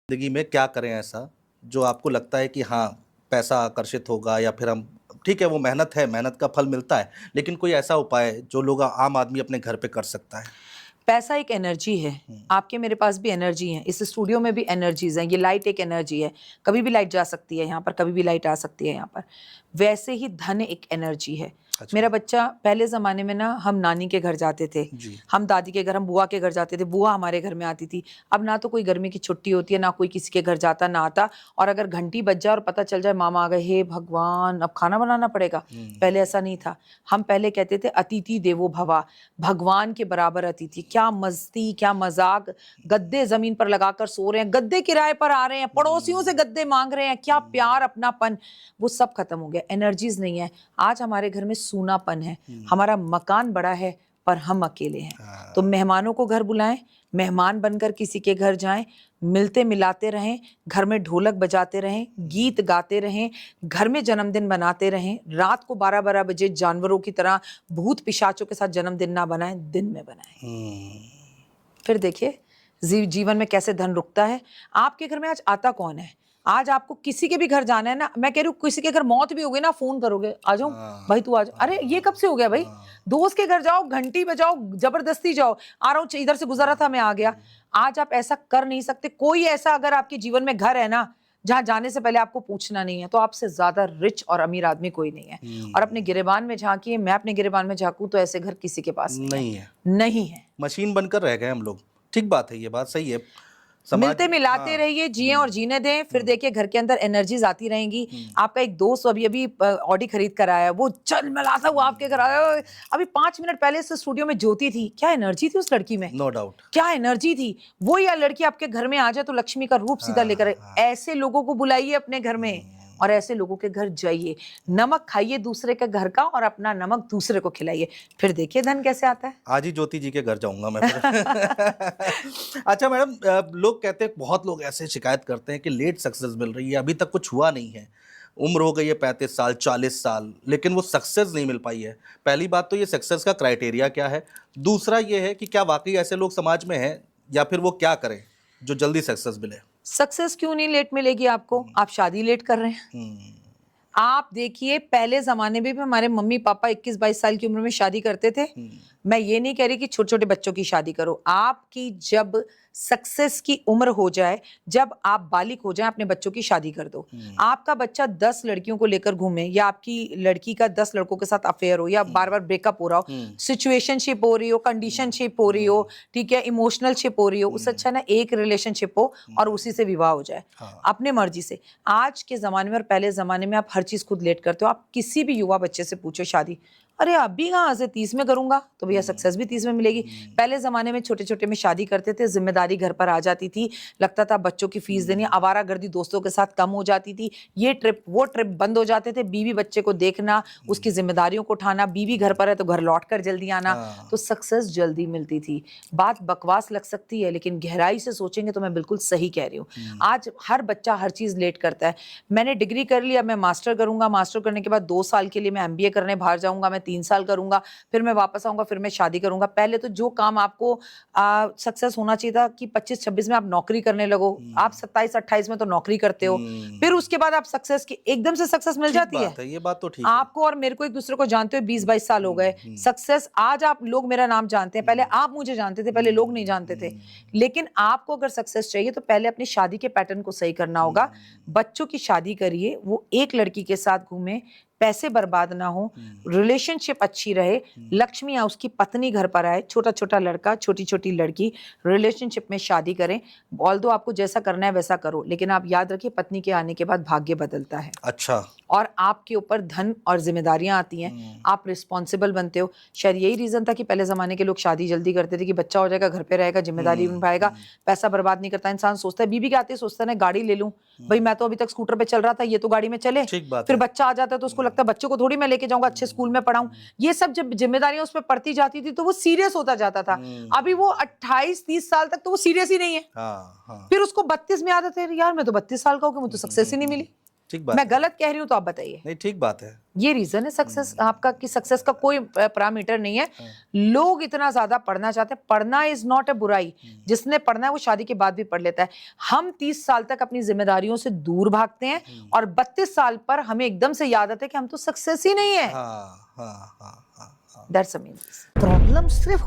ज़िंदगी में क्या करें ऐसा, जो आपको लगता है कि हाँ, पैसा आकर्षित होगा या फिर हम ठीक है वो मेहनत है, मेहनत का फल मिलता है, लेकिन कोई ऐसा उपाय जो लोग आम आदमी अपने घर पे कर सकता है? पैसा एक एनर्जी है। आपके मेरे पास भी एनर्जी है, इस स्टूडियो में भी एनर्जीज हैं, ये लाइट एक एनर्जी है। कभी भी लाइट जा सकती है यहाँ पर, कभी भी लाइट आ सकती है यहाँ पर। वैसे ही धन एक एनर्जी है। अच्छा। मेरा बच्चा, पहले ज़माने में ना हम नानी के घर जाते थे, जी। हम दादी के घर, हम बुआ के घर जाते थे, बुआ हमारे घर में आती थी। अब ना तो कोई गर्मी की छुट्टी होती है, ना कोई किसी के घर जाता ना आता। और अगर घंटी बज जाए और पता चल जाए मामा आ गए, हे भगवान अब खाना बनाना पड़ेगा। पहले ऐसा नहीं था। हम पहले कहते थे अतिथि देवो भवा, भगवान के बराबर अतिथि। क्या मस्ती, क्या मजाक, गद्दे जमीन पर लगाकर सो रहे हैं, गद्दे किराए पर आ रहे हैं, पड़ोसियों से गद्दे मांग रहे हैं, क्या प्यार अपनापन, वो सब खत्म हो गया। एनर्जीज नहीं है। आज हमारे घर में सूनापन है। हमारा मकान बड़ा है पर हम अकेले हैं। तो मेहमानों को घर बुलाएं, मेहमान बनकर किसी के घर जाएं, मिलते मिलाते रहें, घर में ढोलक बजाते रहें, गीत गाते रहें, घर में जन्मदिन बनाते रहें। रात को 12-12 बजे जानवरों की तरह भूत पिशाचों के साथ जन्मदिन ना बनाएं, दिन में बनाएं। फिर देखिए जीवन में कैसे धन रुकता है। आपके घर में आज आता कौन है? आज आपको किसी के भी घर जाना है ना, मैं कह रही हूँ किसी के घर मौत भी हो गई ना, फोन करोगे, आ जाऊं भाई, तू आ जा। अरे ये कब से हो गया भाई? दोस्त के घर जाओ, घंटी बजाओ, जबरदस्ती जाओ, आ रहा हूँ, इधर से गुजरा था, मैं आ गया। आज आप ऐसा कर नहीं सकते। कोई ऐसा अगर आपके जीवन में घर है ना, जहां जाने से पहले आपको पूछना नहीं है, तो आपसे ज्यादा रिच और अमीर आदमी कोई नहीं है। और अपने गिरेबान में झांकिए, मैं अपने गिरेबान में झांकूं तो ऐसे घर किसी के पास नहीं है। नहीं है। मशीन बनकर रह गए हम लोग। ठीक बात है, ये बात सही है। समाज मिलते मिलाते रहिए, जिए और जीने दें। फिर देखिए घर के अंदर एनर्जीज आती रहेंगी। आपका एक दोस्त अभी अभी ऑडी खरीद कर आया, वो चल मिलाता हुआ आपके घर आया। अभी 5 मिनट पहले इस स्टूडियो में ज्योति थी, क्या एनर्जी थी उस लड़की में, नो डाउट। क्या एनर्जी थी। वो या लड़की आपके घर में आ जाए तो लक्ष्मी का रूप सीधा लेकर ऐसे लोगों को बुलाइए अपने घर में और ऐसे लोगों के घर जाइए। नमक खाइए दूसरे के घर का और अपना नमक दूसरे को खिलाइए, फिर देखिए धन कैसे आता है। आज ही ज्योति जी के घर जाऊंगा मैं फिर। अच्छा मैडम, लोग कहते हैं, बहुत लोग ऐसे शिकायत करते हैं कि लेट सक्सेस मिल रही है, अभी तक कुछ हुआ नहीं है, उम्र हो गई है 35 साल 40 साल, लेकिन वो सक्सेस नहीं मिल पाई है। पहली बात तो ये सक्सेस का क्राइटेरिया क्या है, दूसरा ये है कि क्या वाकई ऐसे लोग समाज में हैं या फिर वो क्या करें जो जल्दी सक्सेस मिले? सक्सेस क्यों नहीं लेट मिलेगी आपको? आप शादी लेट कर रहे हैं। आप देखिए पहले जमाने में भी हमारे मम्मी पापा 21-22 साल की उम्र में शादी करते थे। मैं ये नहीं कह रही कि छोटे छोटे बच्चों की शादी करो। आपकी जब सक्सेस की उम्र हो जाए, जब आप बालिग हो जाए, अपने बच्चों की शादी कर दो। आपका बच्चा 10 लड़कियों को लेकर घूमे या आपकी लड़की का 10 लड़कों के साथ अफेयर हो या बार बार ब्रेकअप हो रहा हो, सिचुएशनशिप हो रही हो, कंडीशनशिप हो रही हो, ठीक है, इमोशनल शिप हो रही हो, उससे अच्छा ना एक रिलेशनशिप हो और उसी से विवाह हो जाए अपने मर्जी से। आज के जमाने में और पहले जमाने में आप हर चीज खुद लेट करते हो। आप किसी भी युवा बच्चे से पूछो शादी, अरे अभी कहाँ से 30 में करूंगा, तो भैया सक्सेस भी 30 में मिलेगी। पहले जमाने में छोटे छोटे में शादी करते थे, जिम्मेदारी घर पर आ जाती थी, लगता था बच्चों की फीस देनी, आवारागर्दी दोस्तों के साथ कम हो जाती थी, ये ट्रिप वो ट्रिप बंद हो जाते थे, बीवी बच्चे को देखना, उसकी जिम्मेदारियों को उठाना, बीवी घर पर है तो घर लौट कर जल्दी आना, तो सक्सेस जल्दी मिलती थी। बात बकवास लग सकती है लेकिन गहराई से सोचेंगे तो मैं बिल्कुल सही कह रही हूँ। आज हर बच्चा हर चीज लेट करता है। मैंने डिग्री कर लिया, मैं मास्टर करूंगा, मास्टर करने के बाद 2 साल के लिए मैं MBA करने बाहर जाऊंगा, मैं 3 साल करूंगा, फिर मैं वापस आऊंगा, फिर मैं शादी करूंगा। पहले तो जो काम आपको सक्सेस होना चाहिए था कि 25-26 में आप नौकरी करने लगो, आप 27-28 में तो नौकरी करते हो, फिर उसके बाद आप सक्सेस की एकदम से सक्सेस मिल जाती है। ये बात तो ठीक है। आपको और मेरे को एक दूसरे को जानते हुए 20-22 साल हो गए। सक्सेस आज आप लोग मेरा नाम जानते हैं, पहले आप मुझे जानते थे, पहले लोग नहीं जानते थे। लेकिन आपको अगर सक्सेस चाहिए तो पहले अपनी शादी के पैटर्न को सही करना होगा। बच्चों की शादी करिए, वो एक लड़की के साथ घूमे, पैसे बर्बाद ना हो, रिलेशनशिप अच्छी रहे, लक्ष्मी या उसकी पत्नी घर पर आए, छोटा छोटा लड़का छोटी छोटी लड़की, रिलेशनशिप में शादी करें। ऑल्दो आपको जैसा करना है वैसा करो, लेकिन आप याद रखिए पत्नी के आने के बाद भाग्य बदलता है। अच्छा। और आपके ऊपर धन और जिम्मेदारियां आती हैं, आप रिस्पॉन्सिबल बनते हो। शायद यही रीजन था कि पहले जमाने के लोग शादी जल्दी करते थे कि बच्चा हो जाएगा, घर पे रहेगा, जिम्मेदारी निभाएगा, पैसा बर्बाद नहीं करता। इंसान सोचता है, बीबी के आते सोचता है ना गाड़ी ले लूं, भाई मैं तो अभी तक स्कूटर पे चल रहा था, ये तो गाड़ी में चले। फिर बच्चा आ जाता है तो उसको लगता है बच्चों को थोड़ी मैं लेके जाऊंगा, अच्छे स्कूल में पढ़ाऊं। ये सब जब जिम्मेदारियां उस पर पड़ती जाती थी तो वो सीरियस होता जाता था। अभी वो 28-30 साल तक तो वो सीरियस ही नहीं है। फिर उसको 32 में आदत है, यार मैं तो 32 साल का हूं, मुझे तो सक्सेस ही नहीं मिली। ठीक बात मैं है। गलत कह रही हूँ तो आप बताइए। नहीं, ठीक बात है। ये रीजन है सक्सेस आपका, कि सक्सेस का कोई पैरामीटर नहीं है। लोग इतना ज्यादा पढ़ना चाहते हैं, पढ़ना इज नॉट ए बुराई, जिसने पढ़ना है वो शादी के बाद भी पढ़ लेता है। हम 30 साल तक अपनी जिम्मेदारियों से दूर भागते हैं और 32 साल पर हमें एकदम से याद आता है कि हम तो सक्सेस ही नहीं है। हाँ हाँ हाँ हाँ हाँ। That's a mean. प्रॉब्लम सिर्फ